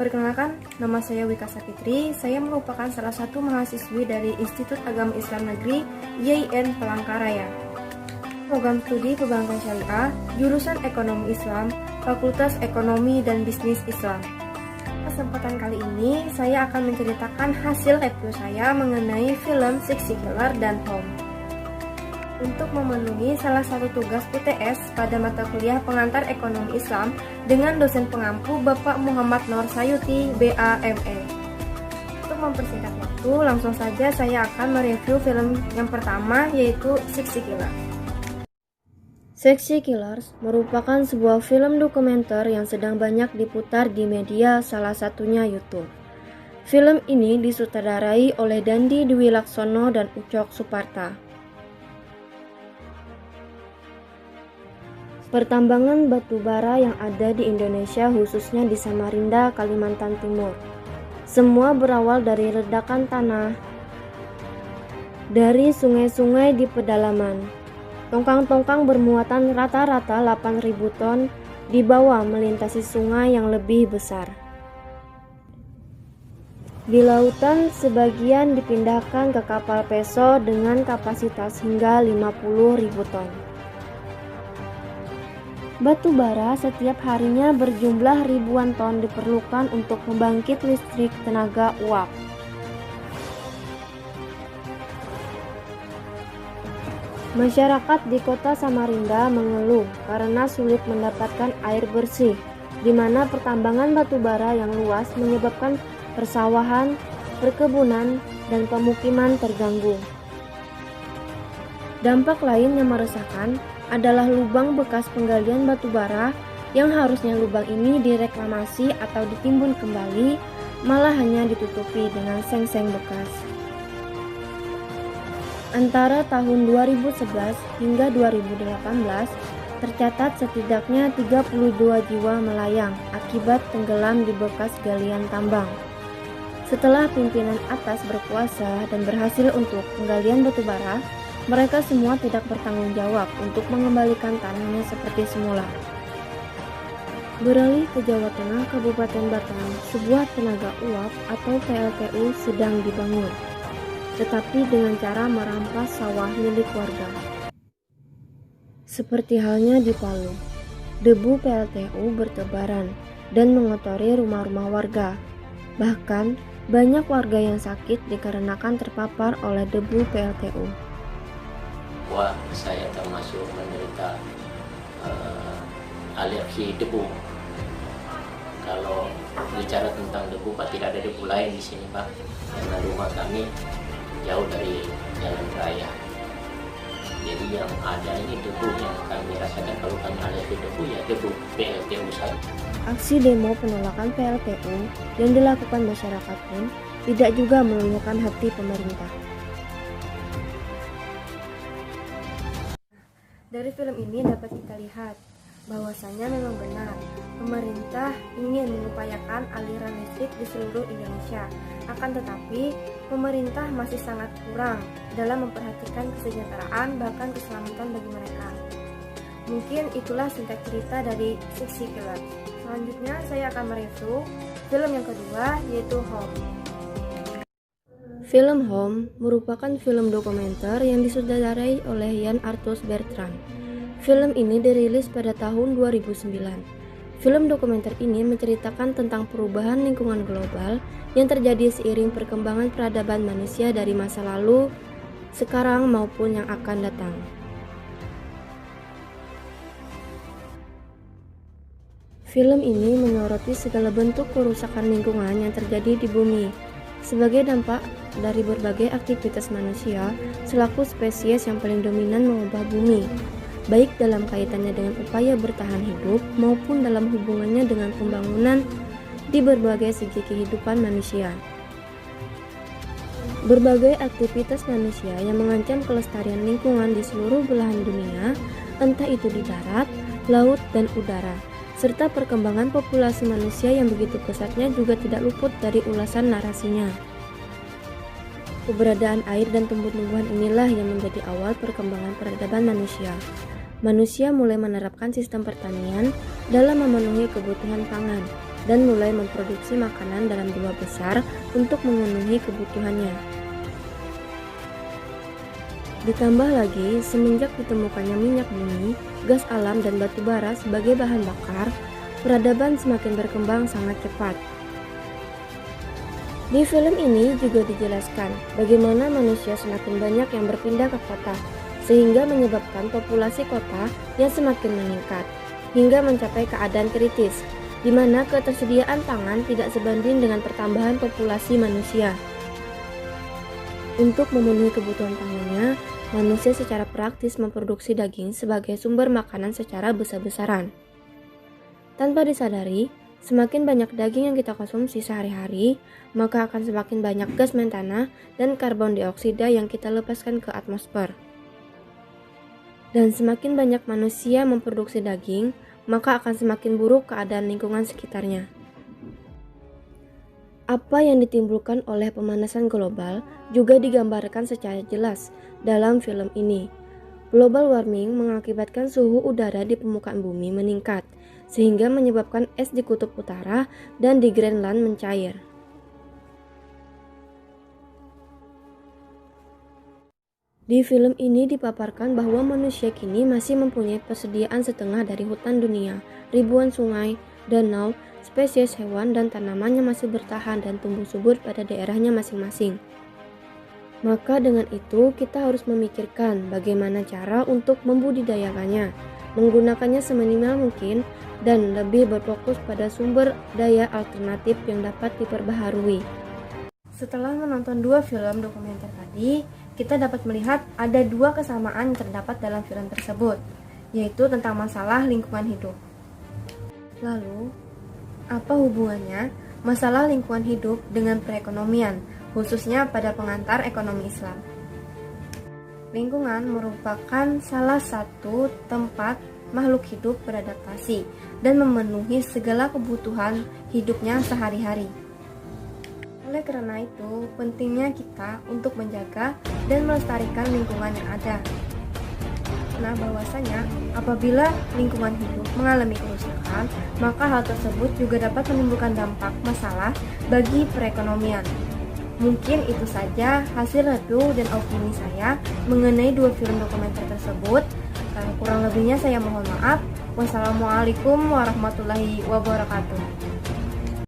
Perkenalkan, nama saya Wika Sapitri. Saya merupakan salah satu mahasiswi dari Institut Agama Islam Negeri YIN Palangkaraya. Program studi Perbankan Syariah, jurusan Ekonomi Islam, Fakultas Ekonomi dan Bisnis Islam. Kesempatan kali ini, saya akan menceritakan hasil review saya mengenai film Sexy Killer dan Home. Untuk memenuhi salah satu tugas UTS pada mata kuliah pengantar ekonomi Islam dengan dosen pengampu Bapak Muhammad Nur Sayuti, BAME. Untuk mempersingkat waktu, langsung saja saya akan mereview film yang pertama, yaitu Sexy Killer. Sexy Killers merupakan sebuah film dokumenter yang sedang banyak diputar di media, salah satunya YouTube. Film ini disutradarai oleh Dandi Dwi Laksono dan Ucok Suparta. Pertambangan batu bara yang ada di Indonesia, khususnya di Samarinda, Kalimantan Timur. Semua berawal dari ledakan tanah dari sungai-sungai di pedalaman. Tongkang-tongkang bermuatan rata-rata 8.000 ton dibawa melintasi sungai yang lebih besar. Di lautan, sebagian dipindahkan ke kapal peso dengan kapasitas hingga 50.000 ton. Batu bara setiap harinya berjumlah ribuan ton diperlukan untuk membangkit listrik tenaga uap. Masyarakat di kota Samarinda mengeluh karena sulit mendapatkan air bersih, di mana pertambangan batu bara yang luas menyebabkan persawahan, perkebunan, dan pemukiman terganggu. Dampak lain yang meresahkan adalah lubang bekas penggalian batu bara yang harusnya lubang ini direklamasi atau ditimbun kembali, malah hanya ditutupi dengan seng-seng bekas. Antara tahun 2011 hingga 2018, tercatat setidaknya 32 jiwa melayang akibat tenggelam di bekas galian tambang. Setelah pimpinan atas berkuasa dan berhasil untuk penggalian batu bara, mereka semua tidak bertanggung jawab untuk mengembalikan tanahnya seperti semula. Beralih ke Jawa Tengah, Kabupaten Batang, sebuah tenaga uap atau PLTU sedang dibangun, tetapi dengan cara merampas sawah milik warga. Seperti halnya di Palu, debu PLTU bertebaran dan mengotori rumah-rumah warga. Bahkan, banyak warga yang sakit dikarenakan terpapar oleh debu PLTU. Wah, saya termasuk menderita alergi debu. Kalau bicara tentang debu, Pak, tidak ada debu lain di sini, Pak, karena rumah kami jauh dari jalan raya. Jadi yang ada ini debu yang kami rasakan. Kalau kami alergi debu, ya debu PLTU saja. Aksi demo penolakan PLTU yang dilakukan masyarakat pun tidak juga meluluhkan hati pemerintah. Dari film ini dapat kita lihat bahwasanya memang benar pemerintah ingin mengupayakan aliran listrik di seluruh Indonesia. Akan tetapi pemerintah masih sangat kurang dalam memperhatikan kesejahteraan bahkan keselamatan bagi mereka. Mungkin itulah singkat cerita dari Sexy Killer. Selanjutnya saya akan mereview film yang kedua, yaitu Home. Film Home merupakan film dokumenter yang disutradarai oleh Yann Arthus Bertrand. Film ini dirilis pada tahun 2009. Film dokumenter ini menceritakan tentang perubahan lingkungan global yang terjadi seiring perkembangan peradaban manusia dari masa lalu, sekarang maupun yang akan datang. Film ini menyoroti segala bentuk kerusakan lingkungan yang terjadi di bumi sebagai dampak dari berbagai aktivitas manusia selaku spesies yang paling dominan mengubah bumi, baik dalam kaitannya dengan upaya bertahan hidup maupun dalam hubungannya dengan pembangunan di berbagai segi kehidupan manusia. Berbagai aktivitas manusia yang mengancam kelestarian lingkungan di seluruh belahan dunia, entah itu di darat, laut, dan udara, serta perkembangan populasi manusia yang begitu pesatnya juga tidak luput dari ulasan narasinya. Keberadaan air dan tumbuh-tumbuhan inilah yang menjadi awal perkembangan peradaban manusia. Manusia mulai menerapkan sistem pertanian dalam memenuhi kebutuhan pangan, dan mulai memproduksi makanan dalam jumlah besar untuk memenuhi kebutuhannya. Ditambah lagi, semenjak ditemukannya minyak bumi, gas alam dan batu bara sebagai bahan bakar, peradaban semakin berkembang sangat cepat. Di film ini juga dijelaskan bagaimana manusia semakin banyak yang berpindah ke kota, sehingga menyebabkan populasi kota yang semakin meningkat, hingga mencapai keadaan kritis, di mana ketersediaan pangan tidak sebanding dengan pertambahan populasi manusia. Untuk memenuhi kebutuhan pangannya, manusia secara praktis memproduksi daging sebagai sumber makanan secara besar-besaran. Tanpa disadari, semakin banyak daging yang kita konsumsi sehari-hari, maka akan semakin banyak gas metana dan karbon dioksida yang kita lepaskan ke atmosfer. Dan semakin banyak manusia memproduksi daging, maka akan semakin buruk keadaan lingkungan sekitarnya. Apa yang ditimbulkan oleh pemanasan global juga digambarkan secara jelas dalam film ini. Global warming mengakibatkan suhu udara di permukaan bumi meningkat, sehingga menyebabkan es di kutub utara dan di Greenland mencair. Di film ini dipaparkan bahwa manusia kini masih mempunyai persediaan setengah dari hutan dunia, ribuan sungai, danau, spesies hewan dan tanaman yang masih bertahan dan tumbuh subur pada daerahnya masing-masing. Maka dengan itu kita harus memikirkan bagaimana cara untuk membudidayakannya, menggunakannya seminimal mungkin, dan lebih berfokus pada sumber daya alternatif yang dapat diperbaharui. Setelah menonton dua film dokumenter tadi, kita dapat melihat ada dua kesamaan yang terdapat dalam film tersebut, yaitu tentang masalah lingkungan hidup. Lalu, apa hubungannya masalah lingkungan hidup dengan perekonomian, khususnya pada pengantar ekonomi Islam? Lingkungan merupakan salah satu tempat makhluk hidup beradaptasi dan memenuhi segala kebutuhan hidupnya sehari-hari. Oleh karena itu, pentingnya kita untuk menjaga dan melestarikan lingkungan yang ada. Nah, bahwasanya apabila lingkungan hidup mengalami kerusakan, maka hal tersebut juga dapat menimbulkan dampak masalah bagi perekonomian. Mungkin itu saja hasil review dan opini saya mengenai dua film dokumenter tersebut. Kurang lebihnya saya mohon maaf. Wassalamualaikum warahmatullahi wabarakatuh.